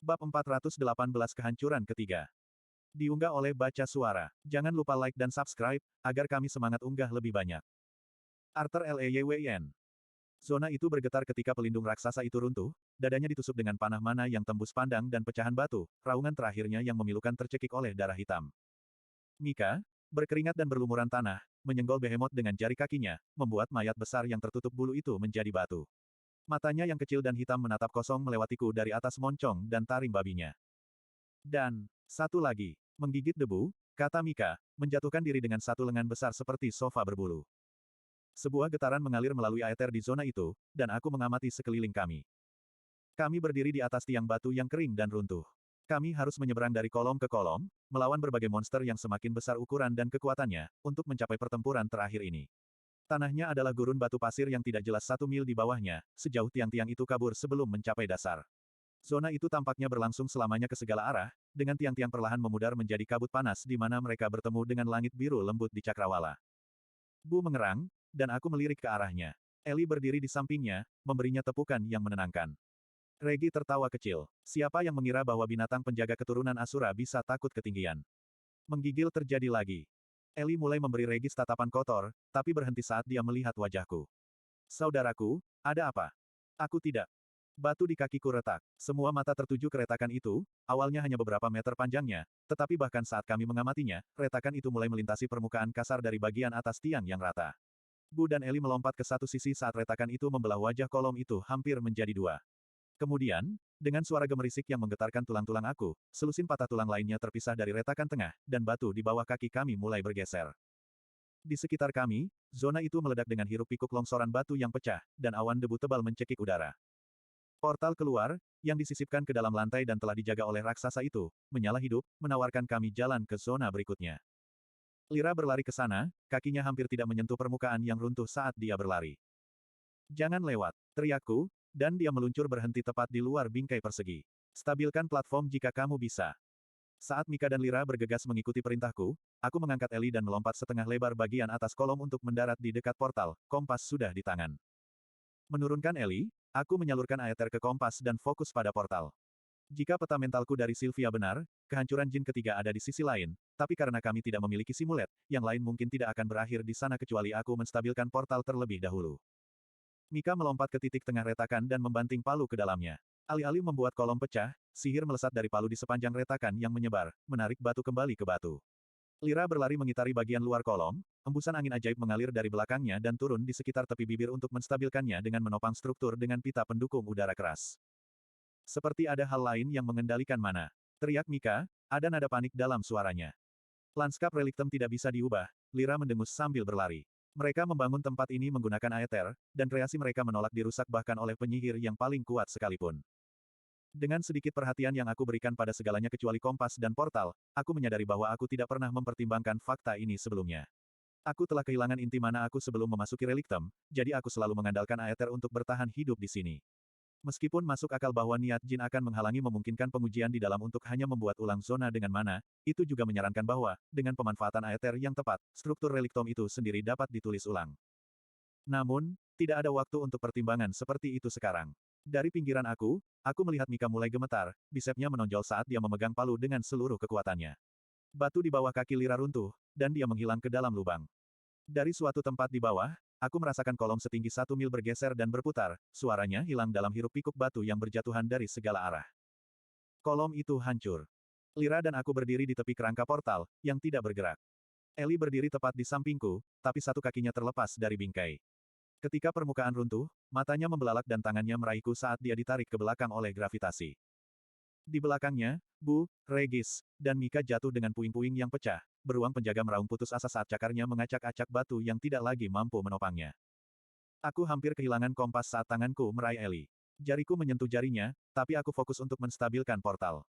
Bab 418 Kehancuran Ketiga. Diunggah oleh Baca Suara. Jangan lupa like dan subscribe, agar kami semangat unggah lebih banyak. Arthur Leyyn. Zona itu bergetar ketika pelindung raksasa itu runtuh, dadanya ditusuk dengan panah mana yang tembus pandang dan pecahan batu, raungan terakhirnya yang memilukan tercekik oleh darah hitam. Mika, berkeringat dan berlumuran tanah, menyenggol Behemoth dengan jari kakinya, membuat mayat besar yang tertutup bulu itu menjadi batu. Matanya yang kecil dan hitam menatap kosong melewatiku dari atas moncong dan taring babinya. Dan, satu lagi, menggigit debu, kata Mika, menjatuhkan diri dengan satu lengan besar seperti sofa berbulu. Sebuah getaran mengalir melalui aether di zona itu, dan aku mengamati sekeliling kami. Kami berdiri di atas tiang batu yang kering dan runtuh. Kami harus menyeberang dari kolom ke kolom, melawan berbagai monster yang semakin besar ukuran dan kekuatannya, untuk mencapai pertempuran terakhir ini. Tanahnya adalah gurun batu pasir yang tidak jelas 1 mil di bawahnya, sejauh tiang-tiang itu kabur sebelum mencapai dasar. Zona itu tampaknya berlangsung selamanya ke segala arah, dengan tiang-tiang perlahan memudar menjadi kabut panas di mana mereka bertemu dengan langit biru lembut di cakrawala. Bu mengerang, dan aku melirik ke arahnya. Ellie berdiri di sampingnya, memberinya tepukan yang menenangkan. Regi tertawa kecil. Siapa yang mengira bahwa binatang penjaga keturunan Asura bisa takut ketinggian? Menggigil terjadi lagi. Ellie mulai memberi Regis tatapan kotor, tapi berhenti saat dia melihat wajahku. Saudaraku, ada apa? Aku tidak. Batu di kakiku retak. Semua mata tertuju ke retakan itu, awalnya hanya beberapa meter panjangnya, tetapi bahkan saat kami mengamatinya, retakan itu mulai melintasi permukaan kasar dari bagian atas tiang yang rata. Bu dan Ellie melompat ke satu sisi saat retakan itu membelah wajah kolom itu hampir menjadi dua. Kemudian, dengan suara gemerisik yang menggetarkan tulang-tulang aku, selusin patah tulang lainnya terpisah dari retakan tengah, dan batu di bawah kaki kami mulai bergeser. Di sekitar kami, zona itu meledak dengan hiruk-pikuk longsoran batu yang pecah, dan awan debu tebal mencekik udara. Portal keluar, yang disisipkan ke dalam lantai dan telah dijaga oleh raksasa itu, menyala hidup, menawarkan kami jalan ke zona berikutnya. Lira berlari ke sana, kakinya hampir tidak menyentuh permukaan yang runtuh saat dia berlari. Jangan lewat, teriakku, dan dia meluncur berhenti tepat di luar bingkai persegi. Stabilkan platform jika kamu bisa. Saat Mika dan Lira bergegas mengikuti perintahku, aku mengangkat Ellie dan melompat setengah lebar bagian atas kolom untuk mendarat di dekat portal, kompas sudah di tangan. Menurunkan Ellie, aku menyalurkan aether ke kompas dan fokus pada portal. Jika peta mentalku dari Sylvia benar, kehancuran jin ketiga ada di sisi lain, tapi karena kami tidak memiliki simulet, yang lain mungkin tidak akan berakhir di sana kecuali aku menstabilkan portal terlebih dahulu. Mika melompat ke titik tengah retakan dan membanting palu ke dalamnya. Alih-alih membuat kolom pecah, sihir melesat dari palu di sepanjang retakan yang menyebar, menarik batu kembali ke batu. Lira berlari mengitari bagian luar kolom, hembusan angin ajaib mengalir dari belakangnya dan turun di sekitar tepi bibir untuk menstabilkannya dengan menopang struktur dengan pita pendukung udara keras. Seperti ada hal lain yang mengendalikan mana. Teriak Mika, ada nada panik dalam suaranya. Lanskap reliktem tidak bisa diubah, Lira mendengus sambil berlari. Mereka membangun tempat ini menggunakan aether, dan kreasi mereka menolak dirusak bahkan oleh penyihir yang paling kuat sekalipun. Dengan sedikit perhatian yang aku berikan pada segalanya kecuali kompas dan portal, aku menyadari bahwa aku tidak pernah mempertimbangkan fakta ini sebelumnya. Aku telah kehilangan inti mana aku sebelum memasuki reliktem, jadi aku selalu mengandalkan aether untuk bertahan hidup di sini. Meskipun masuk akal bahwa niat jin akan menghalangi memungkinkan pengujian di dalam untuk hanya membuat ulang zona dengan mana, itu juga menyarankan bahwa, dengan pemanfaatan aether yang tepat, struktur reliktom itu sendiri dapat ditulis ulang. Namun, tidak ada waktu untuk pertimbangan seperti itu sekarang. Dari pinggiran aku melihat Mika mulai gemetar, bisepnya menonjol saat dia memegang palu dengan seluruh kekuatannya. Batu di bawah kaki Lira runtuh, dan dia menghilang ke dalam lubang. Dari suatu tempat di bawah, aku merasakan kolom setinggi 1 mil bergeser dan berputar, suaranya hilang dalam hiruk-pikuk batu yang berjatuhan dari segala arah. Kolom itu hancur. Lira dan aku berdiri di tepi kerangka portal, yang tidak bergerak. Ellie berdiri tepat di sampingku, tapi satu kakinya terlepas dari bingkai. Ketika permukaan runtuh, matanya membelalak dan tangannya meraihku saat dia ditarik ke belakang oleh gravitasi. Di belakangnya, Bu, Regis, dan Mika jatuh dengan puing-puing yang pecah. Beruang penjaga meraung putus asa saat cakarnya mengacak-acak batu yang tidak lagi mampu menopangnya. Aku hampir kehilangan kompas saat tanganku meraih Ellie. Jariku menyentuh jarinya, tapi aku fokus untuk menstabilkan portal.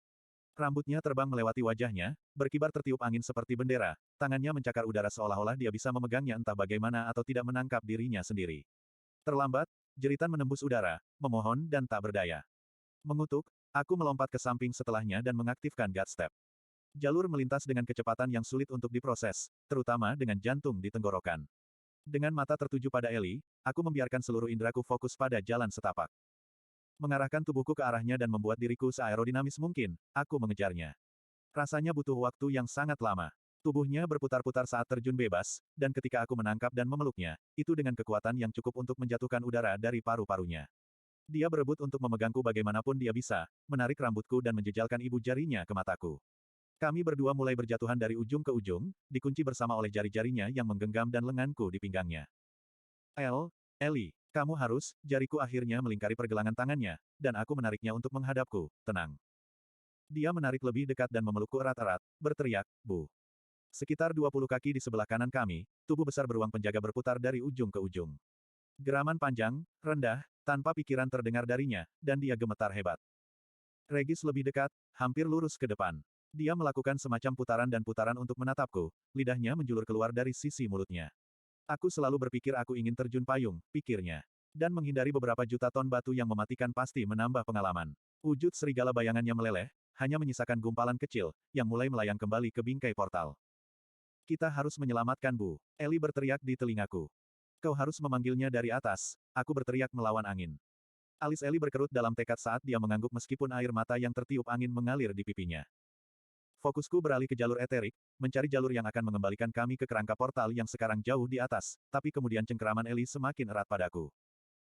Rambutnya terbang melewati wajahnya, berkibar tertiup angin seperti bendera, tangannya mencakar udara seolah-olah dia bisa memegangnya entah bagaimana atau tidak menangkap dirinya sendiri. Terlambat, jeritan menembus udara, memohon dan tak berdaya. Mengutuk, aku melompat ke samping setelahnya dan mengaktifkan God Step. Jalur melintas dengan kecepatan yang sulit untuk diproses, terutama dengan jantung di tenggorokan. Dengan mata tertuju pada Ellie, aku membiarkan seluruh indraku fokus pada jalan setapak. Mengarahkan tubuhku ke arahnya dan membuat diriku seaerodinamis mungkin, aku mengejarnya. Rasanya butuh waktu yang sangat lama. Tubuhnya berputar-putar saat terjun bebas, dan ketika aku menangkap dan memeluknya, itu dengan kekuatan yang cukup untuk menjatuhkan udara dari paru-parunya. Dia berebut untuk memegangku bagaimanapun dia bisa, menarik rambutku dan menjejalkan ibu jarinya ke mataku. Kami berdua mulai berjatuhan dari ujung ke ujung, dikunci bersama oleh jari-jarinya yang menggenggam dan lenganku di pinggangnya. Ellie, kamu harus, jariku akhirnya melingkari pergelangan tangannya, dan aku menariknya untuk menghadapku, tenang. Dia menarik lebih dekat dan memelukku erat-erat, berteriak, Bu. Sekitar 20 kaki di sebelah kanan kami, tubuh besar beruang penjaga berputar dari ujung ke ujung. Geraman panjang, rendah, tanpa pikiran terdengar darinya, dan dia gemetar hebat. Regis lebih dekat, hampir lurus ke depan. Dia melakukan semacam putaran dan putaran untuk menatapku, lidahnya menjulur keluar dari sisi mulutnya. Aku selalu berpikir aku ingin terjun payung, pikirnya. Dan menghindari beberapa juta ton batu yang mematikan pasti menambah pengalaman. Wujud serigala bayangannya meleleh, hanya menyisakan gumpalan kecil, yang mulai melayang kembali ke bingkai portal. Kita harus menyelamatkan Bu. Ellie berteriak di telingaku. Kau harus memanggilnya dari atas, aku berteriak melawan angin. Alis Ellie berkerut dalam tekad saat dia mengangguk meskipun air mata yang tertiup angin mengalir di pipinya. Fokusku beralih ke jalur eterik, mencari jalur yang akan mengembalikan kami ke kerangka portal yang sekarang jauh di atas, tapi kemudian cengkeraman Ellie semakin erat padaku.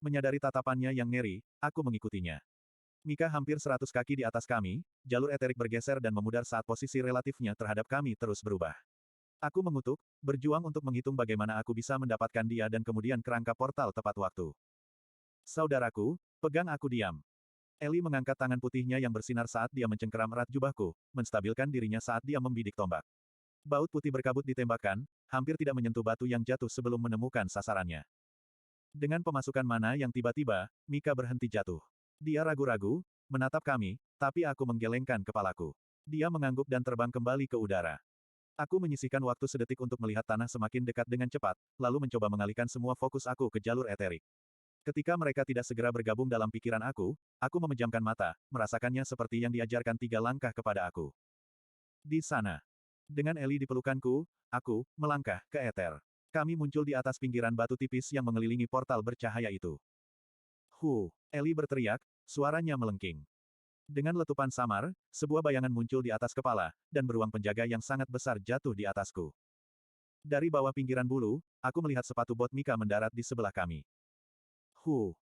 Menyadari tatapannya yang ngeri, aku mengikutinya. Mika hampir 100 kaki di atas kami, jalur eterik bergeser dan memudar saat posisi relatifnya terhadap kami terus berubah. Aku mengutuk, berjuang untuk menghitung bagaimana aku bisa mendapatkan dia dan kemudian kerangka portal tepat waktu. Saudaraku, pegang aku diam. Ellie mengangkat tangan putihnya yang bersinar saat dia mencengkeram erat jubahku, menstabilkan dirinya saat dia membidik tombak. Baut putih berkabut ditembakkan, hampir tidak menyentuh batu yang jatuh sebelum menemukan sasarannya. Dengan pemasukan mana yang tiba-tiba, Mika berhenti jatuh. Dia ragu-ragu, menatap kami, tapi aku menggelengkan kepalaku. Dia mengangguk dan terbang kembali ke udara. Aku menyisihkan waktu sedetik untuk melihat tanah semakin dekat dengan cepat, lalu mencoba mengalihkan semua fokus aku ke jalur eterik. Ketika mereka tidak segera bergabung dalam pikiran aku memejamkan mata, merasakannya seperti yang diajarkan 3 langkah kepada aku. Di sana. Dengan Ellie di pelukanku, aku melangkah ke eter. Kami muncul di atas pinggiran batu tipis yang mengelilingi portal bercahaya itu. Ellie berteriak, suaranya melengking. Dengan letupan samar, sebuah bayangan muncul di atas kepala, dan beruang penjaga yang sangat besar jatuh di atasku. Dari bawah pinggiran bulu, aku melihat sepatu bot Mika mendarat di sebelah kami.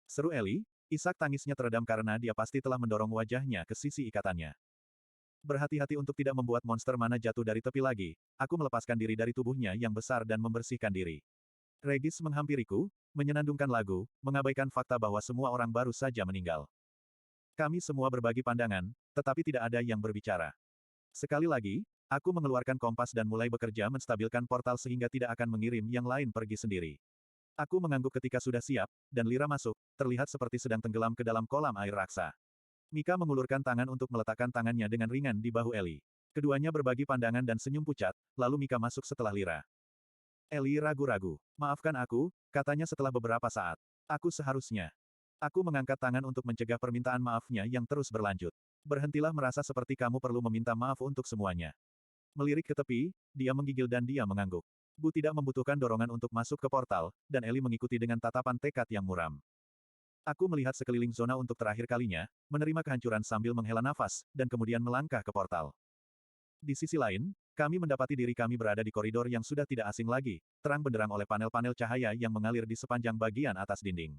Seru Ellie, isak tangisnya teredam karena dia pasti telah mendorong wajahnya ke sisi ikatannya. Berhati-hati untuk tidak membuat monster mana jatuh dari tepi lagi, aku melepaskan diri dari tubuhnya yang besar dan membersihkan diri. Regis menghampiriku, menyenandungkan lagu, mengabaikan fakta bahwa semua orang baru saja meninggal. Kami semua berbagi pandangan, tetapi tidak ada yang berbicara. Sekali lagi, aku mengeluarkan kompas dan mulai bekerja menstabilkan portal sehingga tidak akan mengirim yang lain pergi sendiri. Aku mengangguk ketika sudah siap, dan Lira masuk, terlihat seperti sedang tenggelam ke dalam kolam air raksa. Mika mengulurkan tangan untuk meletakkan tangannya dengan ringan di bahu Ellie. Keduanya berbagi pandangan dan senyum pucat, lalu Mika masuk setelah Lira. Ellie ragu-ragu. Maafkan aku, katanya setelah beberapa saat. Aku seharusnya. Aku mengangkat tangan untuk mencegah permintaan maafnya yang terus berlanjut. Berhentilah merasa seperti kamu perlu meminta maaf untuk semuanya. Melirik ke tepi, dia menggigil dan dia mengangguk. Bu tidak membutuhkan dorongan untuk masuk ke portal, dan Ellie mengikuti dengan tatapan tekad yang muram. Aku melihat sekeliling zona untuk terakhir kalinya, menerima kehancuran sambil menghela nafas, dan kemudian melangkah ke portal. Di sisi lain, kami mendapati diri kami berada di koridor yang sudah tidak asing lagi, terang benderang oleh panel-panel cahaya yang mengalir di sepanjang bagian atas dinding.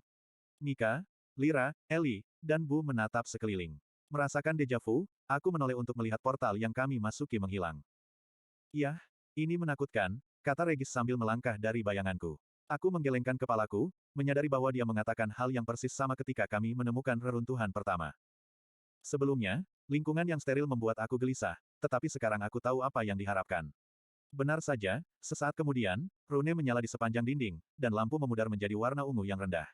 Mika, Lira, Ellie, dan Bu menatap sekeliling. Merasakan deja vu, aku menoleh untuk melihat portal yang kami masuki menghilang. Yah, ini menakutkan, kata Regis sambil melangkah dari bayanganku. Aku menggelengkan kepalaku, menyadari bahwa dia mengatakan hal yang persis sama ketika kami menemukan reruntuhan pertama. Sebelumnya, lingkungan yang steril membuat aku gelisah, tetapi sekarang aku tahu apa yang diharapkan. Benar saja, sesaat kemudian, rune menyala di sepanjang dinding, dan lampu memudar menjadi warna ungu yang rendah.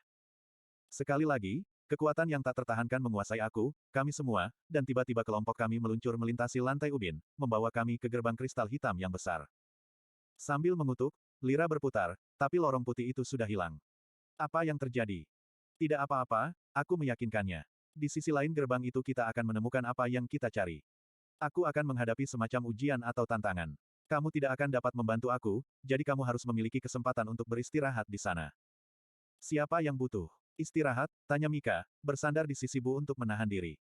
Sekali lagi, kekuatan yang tak tertahankan menguasai aku, kami semua, dan tiba-tiba kelompok kami meluncur melintasi lantai ubin, membawa kami ke gerbang kristal hitam yang besar. Sambil mengutuk, Lira berputar, tapi lorong putih itu sudah hilang. Apa yang terjadi? Tidak apa-apa, aku meyakinkannya. Di sisi lain gerbang itu kita akan menemukan apa yang kita cari. Aku akan menghadapi semacam ujian atau tantangan. Kamu tidak akan dapat membantu aku, jadi kamu harus memiliki kesempatan untuk beristirahat di sana. Siapa yang butuh? Istirahat, tanya Mika, bersandar di sisi Bu untuk menahan diri.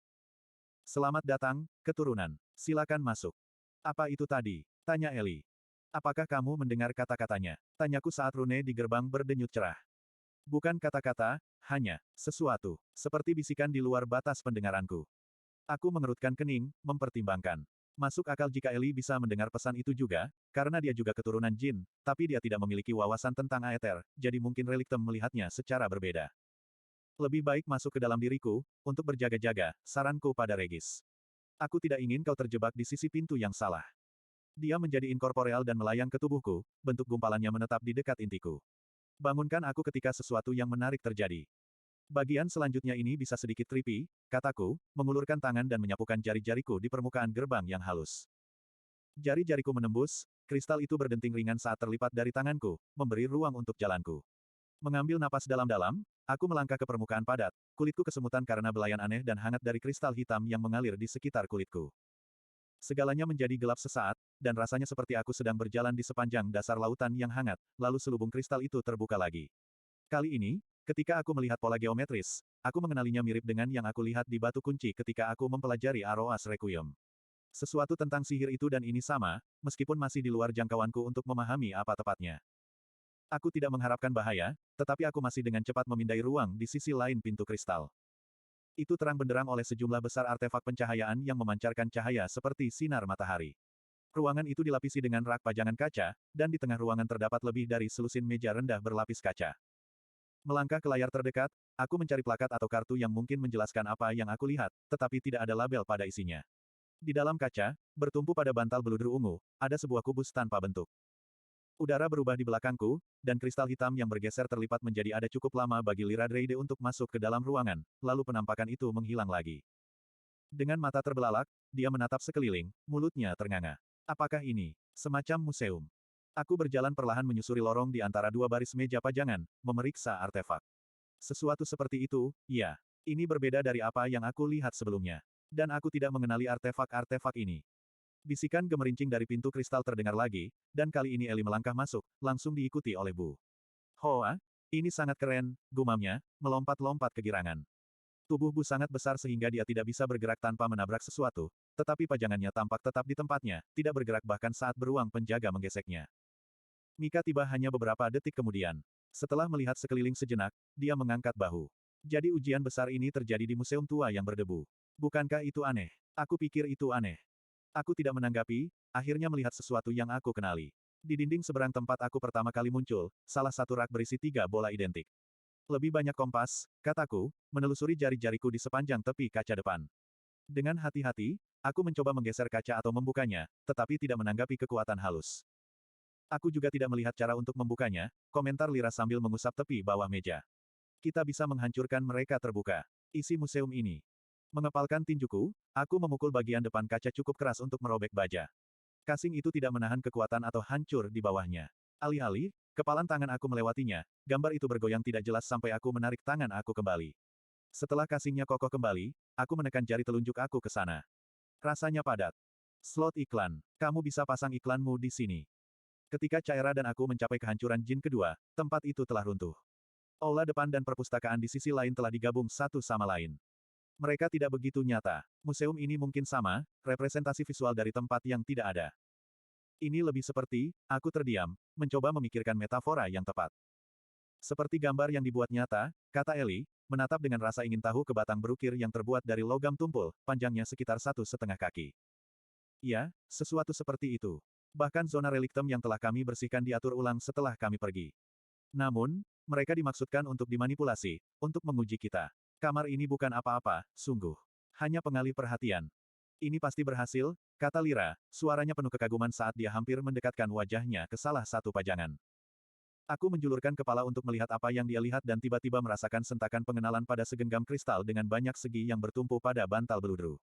Selamat datang, keturunan. Silakan masuk. Apa itu tadi? Tanya Eli. Apakah kamu mendengar kata-katanya? Tanyaku saat rune di gerbang berdenyut cerah. Bukan kata-kata, hanya sesuatu. Seperti bisikan di luar batas pendengaranku. Aku mengerutkan kening, mempertimbangkan. Masuk akal jika Eli bisa mendengar pesan itu juga, karena dia juga keturunan Jin, tapi dia tidak memiliki wawasan tentang Aether, jadi mungkin Reliktem melihatnya secara berbeda. Lebih baik masuk ke dalam diriku, untuk berjaga-jaga, saranku pada Regis. Aku tidak ingin kau terjebak di sisi pintu yang salah. Dia menjadi inkorporeal dan melayang ke tubuhku, bentuk gumpalannya menetap di dekat intiku. Bangunkan aku ketika sesuatu yang menarik terjadi. Bagian selanjutnya ini bisa sedikit tricky, kataku, mengulurkan tangan dan menyapukan jari-jariku di permukaan gerbang yang halus. Jari-jariku menembus, kristal itu berdenting ringan saat terlipat dari tanganku, memberi ruang untuk jalanku. Mengambil napas dalam-dalam, aku melangkah ke permukaan padat, kulitku kesemutan karena belayan aneh dan hangat dari kristal hitam yang mengalir di sekitar kulitku. Segalanya menjadi gelap sesaat, dan rasanya seperti aku sedang berjalan di sepanjang dasar lautan yang hangat, lalu selubung kristal itu terbuka lagi. Kali ini, ketika aku melihat pola geometris, aku mengenalinya mirip dengan yang aku lihat di batu kunci ketika aku mempelajari Aroas Requiem. Sesuatu tentang sihir itu dan ini sama, meskipun masih di luar jangkauanku untuk memahami apa tepatnya. Aku tidak mengharapkan bahaya, tetapi aku masih dengan cepat memindai ruang di sisi lain pintu kristal. Itu terang benderang oleh sejumlah besar artefak pencahayaan yang memancarkan cahaya seperti sinar matahari. Ruangan itu dilapisi dengan rak pajangan kaca, dan di tengah ruangan terdapat lebih dari selusin meja rendah berlapis kaca. Melangkah ke layar terdekat, aku mencari plakat atau kartu yang mungkin menjelaskan apa yang aku lihat, tetapi tidak ada label pada isinya. Di dalam kaca, bertumpu pada bantal beludru ungu, ada sebuah kubus tanpa bentuk. Udara berubah di belakangku, dan kristal hitam yang bergeser terlipat menjadi ada cukup lama bagi Lira Dreide untuk masuk ke dalam ruangan, lalu penampakan itu menghilang lagi. Dengan mata terbelalak, dia menatap sekeliling, mulutnya ternganga. Apakah ini semacam museum? Aku berjalan perlahan menyusuri lorong di antara dua baris meja pajangan, memeriksa artefak. Sesuatu seperti itu, ya. Ini berbeda dari apa yang aku lihat sebelumnya. Dan aku tidak mengenali artefak-artefak ini. Bisikan gemerincing dari pintu kristal terdengar lagi, dan kali ini Eli melangkah masuk, langsung diikuti oleh Bu. Hoa, ini sangat keren, gumamnya, melompat-lompat kegirangan. Tubuh Bu sangat besar sehingga dia tidak bisa bergerak tanpa menabrak sesuatu, tetapi pajangannya tampak tetap di tempatnya, tidak bergerak bahkan saat beruang penjaga menggeseknya. Mika tiba hanya beberapa detik kemudian. Setelah melihat sekeliling sejenak, dia mengangkat bahu. Jadi ujian besar ini terjadi di museum tua yang berdebu. Bukankah itu aneh? Aku pikir itu aneh. Aku tidak menanggapi, akhirnya melihat sesuatu yang aku kenali. Di dinding seberang tempat aku pertama kali muncul, salah satu rak berisi 3 bola identik. Lebih banyak kompas, kataku, menelusuri jari-jariku di sepanjang tepi kaca depan. Dengan hati-hati, aku mencoba menggeser kaca atau membukanya, tetapi tidak menanggapi kekuatan halus. Aku juga tidak melihat cara untuk membukanya, komentar Lira sambil mengusap tepi bawah meja. Kita bisa menghancurkan mereka terbuka. Isi museum ini. Mengepalkan tinjuku, aku memukul bagian depan kaca cukup keras untuk merobek baja. Kasing itu tidak menahan kekuatan atau hancur di bawahnya. Alih-alih, kepalan tangan aku melewatinya, gambar itu bergoyang tidak jelas sampai aku menarik tangan aku kembali. Setelah kasingnya kokoh kembali, aku menekan jari telunjuk aku ke sana. Rasanya padat. Slot iklan. Kamu bisa pasang iklanmu di sini. Ketika Caira dan aku mencapai kehancuran jin kedua, tempat itu telah runtuh. Aula depan dan perpustakaan di sisi lain telah digabung satu sama lain. Mereka tidak begitu nyata. Museum ini mungkin sama, representasi visual dari tempat yang tidak ada. Ini lebih seperti, aku terdiam, mencoba memikirkan metafora yang tepat. Seperti gambar yang dibuat nyata, kata Eli, menatap dengan rasa ingin tahu ke batang berukir yang terbuat dari logam tumpul, panjangnya sekitar 1,5 kaki. Ya, sesuatu seperti itu. Bahkan zona reliktem yang telah kami bersihkan diatur ulang setelah kami pergi. Namun, mereka dimaksudkan untuk dimanipulasi, untuk menguji kita. Kamar ini bukan apa-apa, sungguh. Hanya pengalih perhatian. Ini pasti berhasil, kata Lira, suaranya penuh kekaguman saat dia hampir mendekatkan wajahnya ke salah satu pajangan. Aku menjulurkan kepala untuk melihat apa yang dia lihat dan tiba-tiba merasakan sentakan pengenalan pada segenggam kristal dengan banyak segi yang bertumpu pada bantal beludru.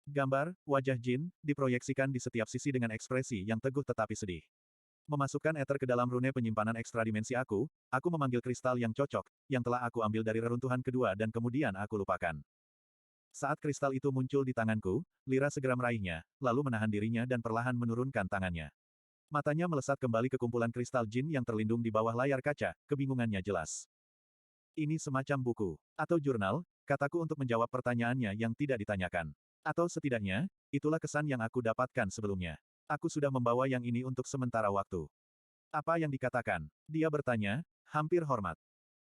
Gambar, wajah Jin, diproyeksikan di setiap sisi dengan ekspresi yang teguh tetapi sedih. Memasukkan ether ke dalam rune penyimpanan ekstra dimensi aku memanggil kristal yang cocok, yang telah aku ambil dari reruntuhan kedua dan kemudian aku lupakan. Saat kristal itu muncul di tanganku, Lira segera meraihnya, lalu menahan dirinya dan perlahan menurunkan tangannya. Matanya melesat kembali ke kumpulan kristal jin yang terlindung di bawah layar kaca, kebingungannya jelas. Ini semacam buku. Atau jurnal, kataku untuk menjawab pertanyaannya yang tidak ditanyakan. Atau setidaknya, itulah kesan yang aku dapatkan sebelumnya. Aku sudah membawa yang ini untuk sementara waktu. Apa yang dikatakan? Dia bertanya, hampir hormat.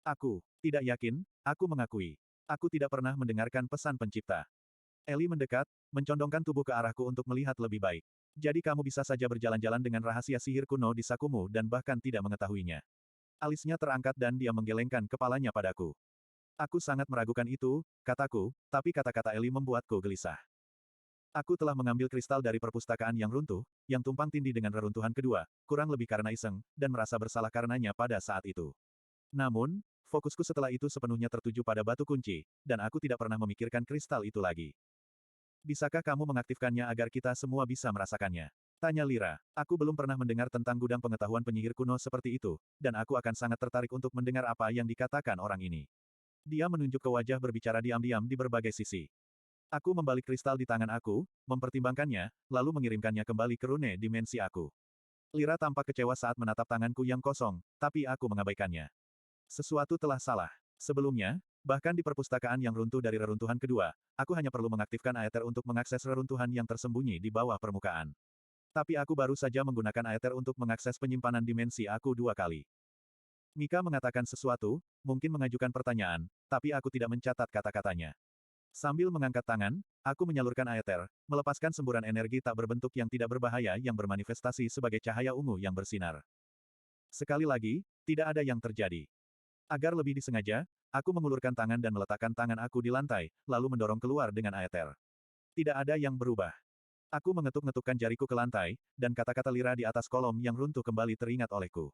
Aku tidak yakin, aku mengakui. Aku tidak pernah mendengarkan pesan pencipta. Eli mendekat, mencondongkan tubuh ke arahku untuk melihat lebih baik. Jadi kamu bisa saja berjalan-jalan dengan rahasia sihir kuno di sakumu dan bahkan tidak mengetahuinya. Alisnya terangkat dan dia menggelengkan kepalanya padaku. Aku sangat meragukan itu, kataku, tapi kata-kata Eli membuatku gelisah. Aku telah mengambil kristal dari perpustakaan yang runtuh, yang tumpang tindih dengan reruntuhan kedua, kurang lebih karena iseng, dan merasa bersalah karenanya pada saat itu. Namun, fokusku setelah itu sepenuhnya tertuju pada batu kunci, dan aku tidak pernah memikirkan kristal itu lagi. Bisakah kamu mengaktifkannya agar kita semua bisa merasakannya? Tanya Lira. Aku belum pernah mendengar tentang gudang pengetahuan penyihir kuno seperti itu, dan aku akan sangat tertarik untuk mendengar apa yang dikatakan orang ini. Dia menunjuk ke wajah berbicara diam-diam di berbagai sisi. Aku membalik kristal di tangan aku, mempertimbangkannya, lalu mengirimkannya kembali ke rune dimensi aku. Lira tampak kecewa saat menatap tanganku yang kosong, tapi aku mengabaikannya. Sesuatu telah salah. Sebelumnya, bahkan di perpustakaan yang runtuh dari reruntuhan kedua, aku hanya perlu mengaktifkan Aether untuk mengakses reruntuhan yang tersembunyi di bawah permukaan. Tapi aku baru saja menggunakan Aether untuk mengakses penyimpanan dimensi aku 2 kali. Mika mengatakan sesuatu, mungkin mengajukan pertanyaan, tapi aku tidak mencatat kata-katanya. Sambil mengangkat tangan, aku menyalurkan Aether, melepaskan semburan energi tak berbentuk yang tidak berbahaya yang bermanifestasi sebagai cahaya ungu yang bersinar. Sekali lagi, tidak ada yang terjadi. Agar lebih disengaja, aku mengulurkan tangan dan meletakkan tangan aku di lantai, lalu mendorong keluar dengan Aether. Tidak ada yang berubah. Aku mengetuk-ngetukkan jariku ke lantai, dan kata-kata Lira di atas kolom yang runtuh kembali teringat olehku.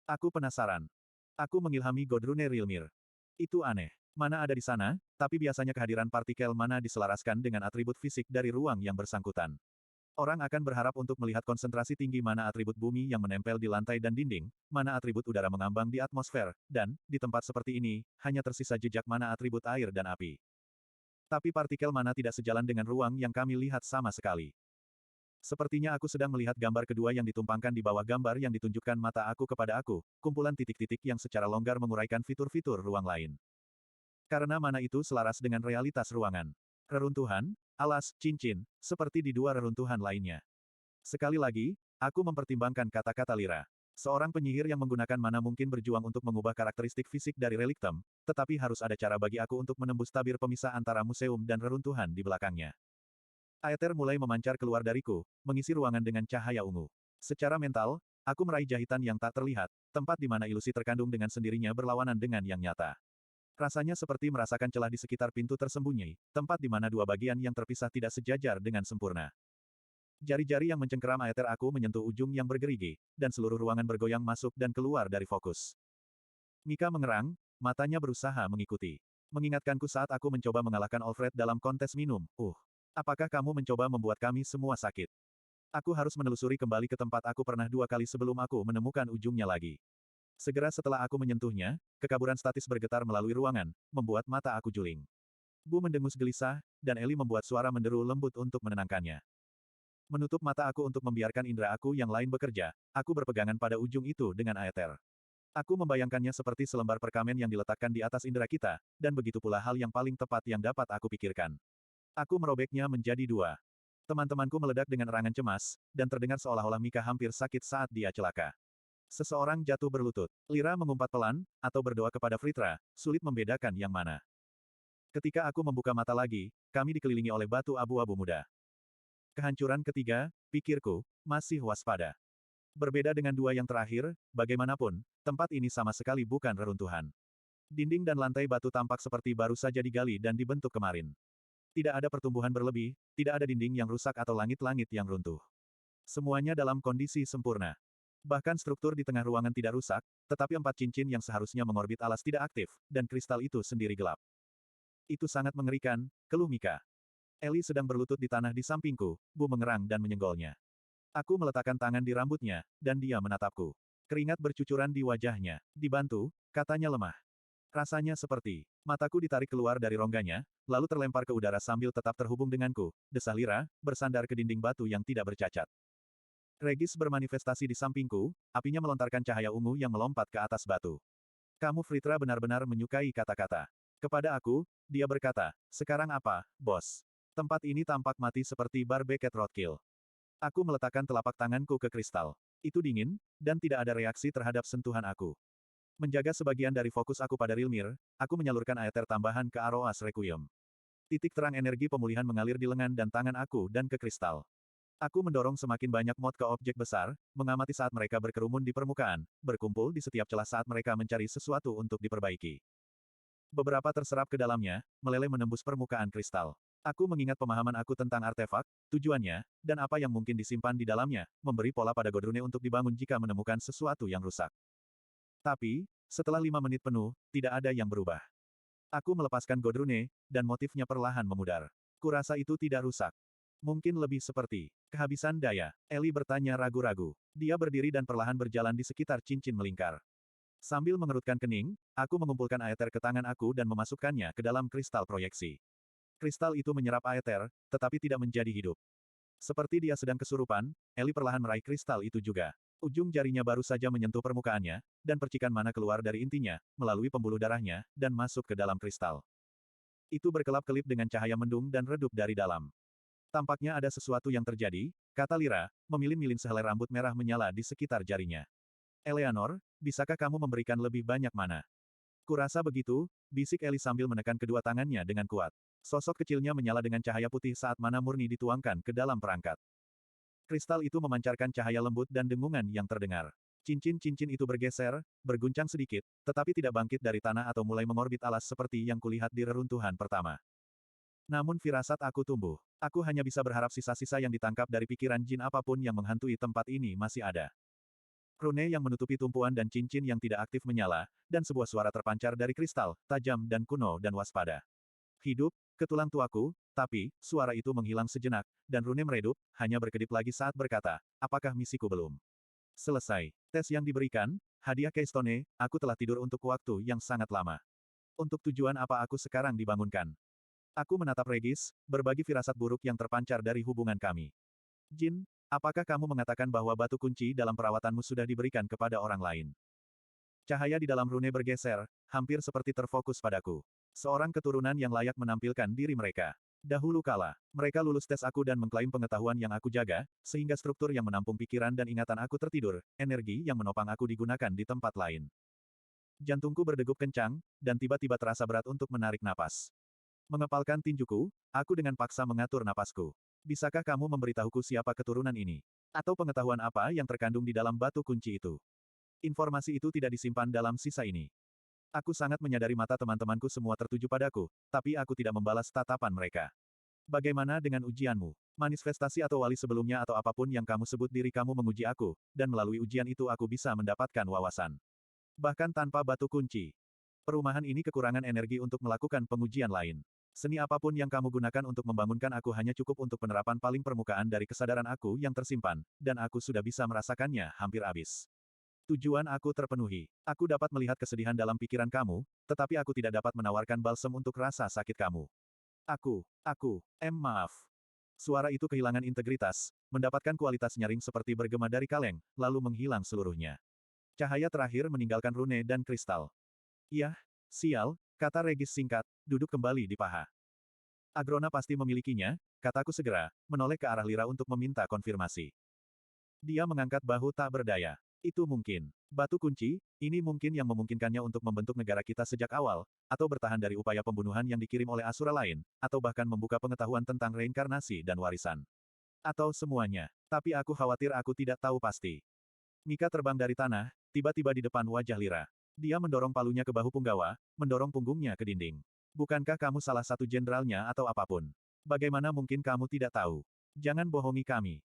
Aku penasaran. Aku mengilhami Godrune Rilmir. Itu aneh. Mana ada di sana, tapi biasanya kehadiran partikel mana diselaraskan dengan atribut fisik dari ruang yang bersangkutan. Orang akan berharap untuk melihat konsentrasi tinggi mana atribut bumi yang menempel di lantai dan dinding, mana atribut udara mengambang di atmosfer, dan, di tempat seperti ini, hanya tersisa jejak mana atribut air dan api. Tapi partikel mana tidak sejalan dengan ruang yang kami lihat sama sekali. Sepertinya aku sedang melihat gambar kedua yang ditumpangkan di bawah gambar yang ditunjukkan mata aku kepada aku, kumpulan titik-titik yang secara longgar menguraikan fitur-fitur ruang lain. Karena mana itu selaras dengan realitas ruangan. Reruntuhan, alas, cincin, seperti di dua reruntuhan lainnya. Sekali lagi, aku mempertimbangkan kata-kata Lira. Seorang penyihir yang menggunakan mana mungkin berjuang untuk mengubah karakteristik fisik dari reliktem, tetapi harus ada cara bagi aku untuk menembus tabir pemisah antara museum dan reruntuhan di belakangnya. Aether mulai memancar keluar dariku, mengisi ruangan dengan cahaya ungu. Secara mental, aku meraih jahitan yang tak terlihat, tempat di mana ilusi terkandung dengan sendirinya berlawanan dengan yang nyata. Rasanya seperti merasakan celah di sekitar pintu tersembunyi, tempat di mana dua bagian yang terpisah tidak sejajar dengan sempurna. Jari-jari yang mencengkeram Aether aku menyentuh ujung yang bergerigi, dan seluruh ruangan bergoyang masuk dan keluar dari fokus. Mika mengerang, matanya berusaha mengikuti. Mengingatkanku saat aku mencoba mengalahkan Alfred dalam kontes minum. Apakah kamu mencoba membuat kami semua sakit? Aku harus menelusuri kembali ke tempat aku pernah 2 kali sebelum aku menemukan ujungnya lagi. Segera setelah aku menyentuhnya, kekaburan statis bergetar melalui ruangan, membuat mata aku juling. Bu mendengus gelisah, dan Eli membuat suara menderu lembut untuk menenangkannya. Menutup mata aku untuk membiarkan indera aku yang lain bekerja, aku berpegangan pada ujung itu dengan Aether. Aku membayangkannya seperti selembar perkamen yang diletakkan di atas indera kita, dan begitu pula hal yang paling tepat yang dapat aku pikirkan. Aku merobeknya menjadi 2. Teman-temanku meledak dengan erangan cemas, dan terdengar seolah-olah Mika hampir sakit saat dia celaka. Seseorang jatuh berlutut. Lira mengumpat pelan, atau berdoa kepada Fritra, sulit membedakan yang mana. Ketika aku membuka mata lagi, kami dikelilingi oleh batu abu-abu muda. Kehancuran ketiga, pikirku, masih waspada. Berbeda dengan 2 yang terakhir, bagaimanapun, tempat ini sama sekali bukan reruntuhan. Dinding dan lantai batu tampak seperti baru saja digali dan dibentuk kemarin. Tidak ada pertumbuhan berlebih, tidak ada dinding yang rusak atau langit-langit yang runtuh. Semuanya dalam kondisi sempurna. Bahkan struktur di tengah ruangan tidak rusak, tetapi 4 cincin yang seharusnya mengorbit alas tidak aktif, dan kristal itu sendiri gelap. Itu sangat mengerikan, keluh Mika. Eli sedang berlutut di tanah di sampingku, Bu mengerang dan menyenggolnya. Aku meletakkan tangan di rambutnya, dan dia menatapku. Keringat bercucuran di wajahnya. Dibantu, katanya lemah. Rasanya seperti mataku ditarik keluar dari rongganya, lalu terlempar ke udara sambil tetap terhubung denganku, desah Lira, bersandar ke dinding batu yang tidak bercacat. Regis bermanifestasi di sampingku, apinya melontarkan cahaya ungu yang melompat ke atas batu. Kamu Fritra benar-benar menyukai kata-kata. Kepada aku, dia berkata, sekarang apa, bos? Tempat ini tampak mati seperti barbecue roadkill. Aku meletakkan telapak tanganku ke kristal. Itu dingin, dan tidak ada reaksi terhadap sentuhan aku. Menjaga sebagian dari fokus aku pada Rilmir, aku menyalurkan aether tambahan ke Aroas Requiem. Titik terang energi pemulihan mengalir di lengan dan tangan aku dan ke kristal. Aku mendorong semakin banyak mod ke objek besar, mengamati saat mereka berkerumun di permukaan, berkumpul di setiap celah saat mereka mencari sesuatu untuk diperbaiki. Beberapa terserap ke dalamnya, meleleh menembus permukaan kristal. Aku mengingat pemahaman aku tentang artefak, tujuannya, dan apa yang mungkin disimpan di dalamnya, memberi pola pada Godrune untuk dibangun jika menemukan sesuatu yang rusak. Tapi, setelah 5 menit penuh, tidak ada yang berubah. Aku melepaskan Godrune, dan motifnya perlahan memudar. Kurasa itu tidak rusak. Mungkin lebih seperti kehabisan daya. Eli bertanya ragu-ragu. Dia berdiri dan perlahan berjalan di sekitar cincin melingkar. Sambil mengerutkan kening, aku mengumpulkan aether ke tangan aku dan memasukkannya ke dalam kristal proyeksi. Kristal itu menyerap aether, tetapi tidak menjadi hidup. Seperti dia sedang kesurupan, Eli perlahan meraih kristal itu juga. Ujung jarinya baru saja menyentuh permukaannya, dan percikan mana keluar dari intinya, melalui pembuluh darahnya, dan masuk ke dalam kristal. Itu berkelap-kelip dengan cahaya mendung dan redup dari dalam. Tampaknya ada sesuatu yang terjadi, kata Lira, memilin-milin sehelai rambut merah menyala di sekitar jarinya. Eleanor, bisakah kamu memberikan lebih banyak mana? Kurasa begitu, bisik Eli sambil menekan kedua tangannya dengan kuat. Sosok kecilnya menyala dengan cahaya putih saat mana murni dituangkan ke dalam perangkat. Kristal itu memancarkan cahaya lembut dan dengungan yang terdengar. Cincin-cincin itu bergeser, berguncang sedikit, tetapi tidak bangkit dari tanah atau mulai mengorbit alas seperti yang kulihat di reruntuhan pertama. Namun firasat aku tumbuh. Aku hanya bisa berharap sisa-sisa yang ditangkap dari pikiran jin apapun yang menghantui tempat ini masih ada. Rune yang menutupi tumpuan dan cincin yang tidak aktif menyala, dan sebuah suara terpancar dari kristal, tajam dan kuno dan waspada. Hidup, ke tulang tuaku, tapi, suara itu menghilang sejenak, dan Rune meredup, hanya berkedip lagi saat berkata, apakah misiku belum selesai? Tes yang diberikan, hadiah Keystone, aku telah tidur untuk waktu yang sangat lama. Untuk tujuan apa aku sekarang dibangunkan? Aku menatap Regis, berbagi firasat buruk yang terpancar dari hubungan kami. Jin, apakah kamu mengatakan bahwa batu kunci dalam perawatanmu sudah diberikan kepada orang lain? Cahaya di dalam Rune bergeser, hampir seperti terfokus padaku. Seorang keturunan yang layak menampilkan diri mereka. Dahulu kala, mereka lulus tes aku dan mengklaim pengetahuan yang aku jaga, sehingga struktur yang menampung pikiran dan ingatan aku tertidur, energi yang menopang aku digunakan di tempat lain. Jantungku berdegup kencang, dan tiba-tiba terasa berat untuk menarik napas. Mengepalkan tinjuku, aku dengan paksa mengatur napasku. Bisakah kamu memberitahuku siapa keturunan ini? Atau pengetahuan apa yang terkandung di dalam batu kunci itu? Informasi itu tidak disimpan dalam sisa ini. Aku sangat menyadari mata teman-temanku semua tertuju padaku, tapi aku tidak membalas tatapan mereka. Bagaimana dengan ujianmu? Manifestasi atau wali sebelumnya atau apapun yang kamu sebut diri kamu menguji aku, dan melalui ujian itu aku bisa mendapatkan wawasan. Bahkan tanpa batu kunci. Perumahan ini kekurangan energi untuk melakukan pengujian lain. Seni apapun yang kamu gunakan untuk membangunkan aku hanya cukup untuk penerapan paling permukaan dari kesadaran aku yang tersimpan, dan aku sudah bisa merasakannya hampir habis. Tujuan aku terpenuhi. Aku dapat melihat kesedihan dalam pikiran kamu, tetapi aku tidak dapat menawarkan balsem untuk rasa sakit kamu. Maaf. Suara itu kehilangan integritas, mendapatkan kualitas nyaring seperti bergema dari kaleng, lalu menghilang seluruhnya. Cahaya terakhir meninggalkan Rune dan kristal. Yah, sial, kata Regis singkat, duduk kembali di paha. Agrona pasti memilikinya, kataku segera, menoleh ke arah Lira untuk meminta konfirmasi. Dia mengangkat bahu tak berdaya. Itu mungkin. Batu kunci, ini mungkin yang memungkinkannya untuk membentuk negara kita sejak awal, atau bertahan dari upaya pembunuhan yang dikirim oleh Asura lain, atau bahkan membuka pengetahuan tentang reinkarnasi dan warisan. Atau semuanya. Tapi aku khawatir aku tidak tahu pasti. Mika terbang dari tanah, tiba-tiba di depan wajah Lira. Dia mendorong palunya ke bahu Punggawa, mendorong punggungnya ke dinding. Bukankah kamu salah satu jenderalnya atau apapun? Bagaimana mungkin kamu tidak tahu? Jangan bohongi kami.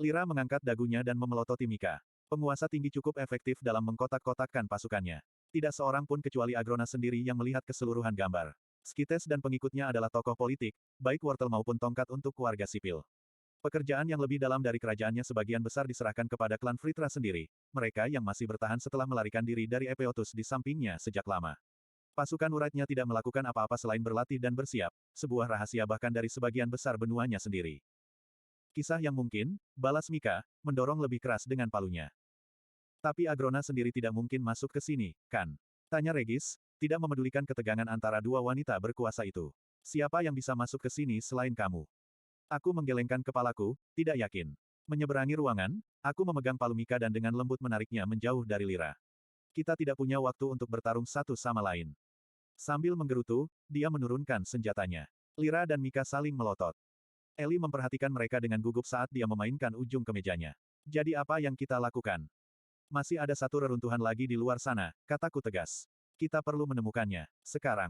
Lira mengangkat dagunya dan memelototi Mika. Penguasa tinggi cukup efektif dalam mengkotak-kotakkan pasukannya. Tidak seorang pun kecuali Agrona sendiri yang melihat keseluruhan gambar. Skites dan pengikutnya adalah tokoh politik, baik wortel maupun tongkat untuk warga sipil. Pekerjaan yang lebih dalam dari kerajaannya sebagian besar diserahkan kepada klan Fritra sendiri, mereka yang masih bertahan setelah melarikan diri dari Epeotus di sampingnya sejak lama. Pasukan uratnya tidak melakukan apa-apa selain berlatih dan bersiap, sebuah rahasia bahkan dari sebagian besar benuanya sendiri. Kisah yang mungkin, balas Mika, mendorong lebih keras dengan palunya. Tapi Agrona sendiri tidak mungkin masuk ke sini, kan? Tanya Regis, tidak memedulikan ketegangan antara dua wanita berkuasa itu. Siapa yang bisa masuk ke sini selain kamu? Aku menggelengkan kepalaku, tidak yakin. Menyeberangi ruangan, aku memegang palu Mika dan dengan lembut menariknya menjauh dari Lira. Kita tidak punya waktu untuk bertarung satu sama lain. Sambil menggerutu, dia menurunkan senjatanya. Lira dan Mika saling melotot. Eli memperhatikan mereka dengan gugup saat dia memainkan ujung kemejanya. Jadi apa yang kita lakukan? Masih ada satu reruntuhan lagi di luar sana, kataku tegas. Kita perlu menemukannya. Sekarang.